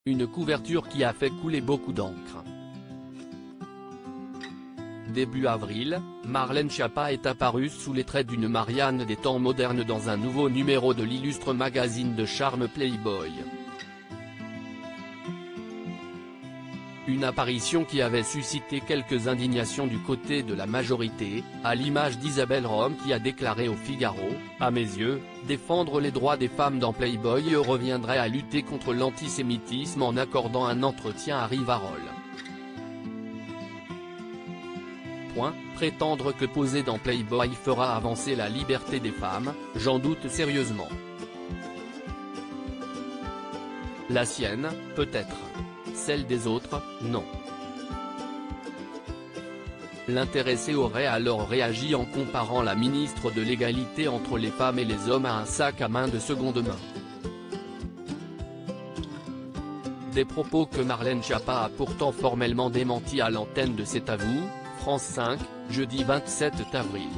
Une couverture qui a fait couler beaucoup d'encre. Début avril, Marlène Schiappa est apparue sous les traits d'une Marianne des temps modernes dans un nouveau numéro de l'illustre magazine de charme Playboy. Une apparition qui avait suscité quelques indignations du côté de la majorité, à l'image d'Isabelle Rome qui a déclaré au Figaro, « À mes yeux, défendre les droits des femmes dans Playboy reviendrait à lutter contre l'antisémitisme en accordant un entretien à Rivarol. » Prétendre que poser dans Playboy fera avancer la liberté des femmes, j'en doute sérieusement. La sienne, peut-être. Celle des autres, non. L'intéressé aurait alors réagi en comparant la ministre de l'égalité entre les femmes et les hommes à un sac à main de seconde main. Des propos que Marlène Schiappa a pourtant formellement démentis à l'antenne de C'est à vous, France 5, jeudi 27 avril.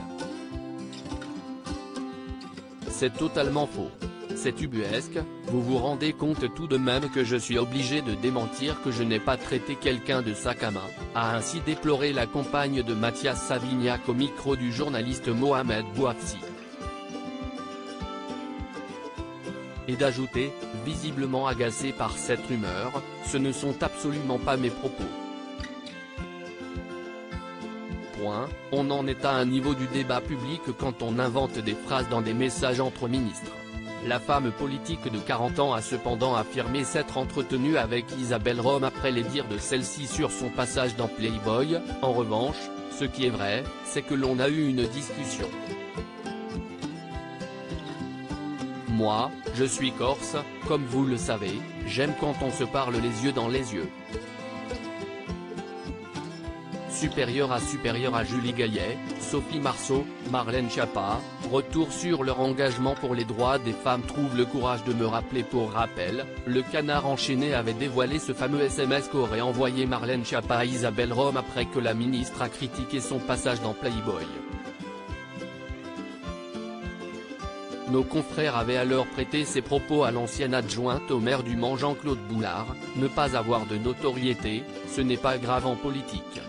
C'est totalement faux. C'est ubuesque, vous vous rendez compte tout de même que je suis obligé de démentir que je n'ai pas traité quelqu'un de sac à main, a ainsi déploré la compagne de Mathias Savignac au micro du journaliste Mohamed Bouafsi. Et d'ajouter, visiblement agacé par cette rumeur, ce ne sont absolument pas mes propos. On en est à un niveau du débat public quand on invente des phrases dans des messages entre ministres. La femme politique de 40 ans a cependant affirmé s'être entretenue avec Isabelle Rome après les dires de celle-ci sur son passage dans Playboy. En revanche, ce qui est vrai, c'est que l'on a eu une discussion. Moi, je suis corse, comme vous le savez, j'aime quand on se parle les yeux dans les yeux. Supérieur à Julie Gaillet, Sophie Marceau, Marlène Schiappa, retour sur leur engagement pour les droits des femmes trouve le courage de me rappeler. Pour rappel, le Canard enchaîné avait dévoilé ce fameux SMS qu'aurait envoyé Marlène Schiappa à Isabelle Rome après que la ministre a critiqué son passage dans Playboy. Nos confrères avaient alors prêté ses propos à l'ancienne adjointe au maire du Mans Jean-Claude Boulard, ne pas avoir de notoriété, ce n'est pas grave en politique.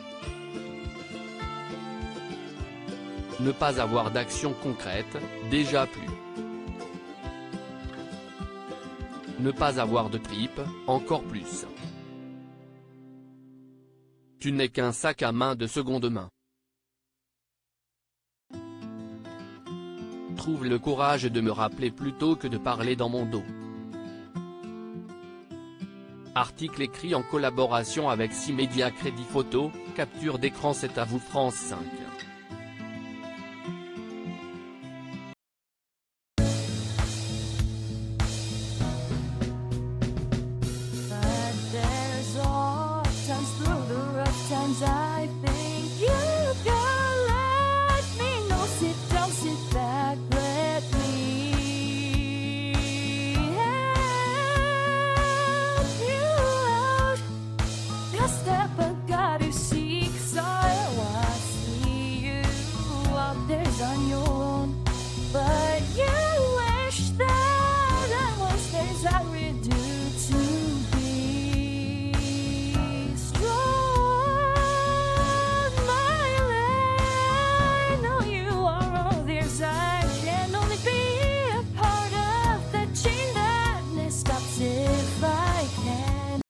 Ne pas avoir d'action concrète, déjà plus. Ne pas avoir de tripes, encore plus. Tu n'es qu'un sac à main de seconde main. Trouve le courage de me rappeler plutôt que de parler dans mon dos. Article écrit en collaboration avec 6 médias Crédit Photo, capture d'écran. C'est à vous France 5. I think you can let me know. Sit down, sit back, let me help you out. The step I gotta seek, so I see you out there on your own, but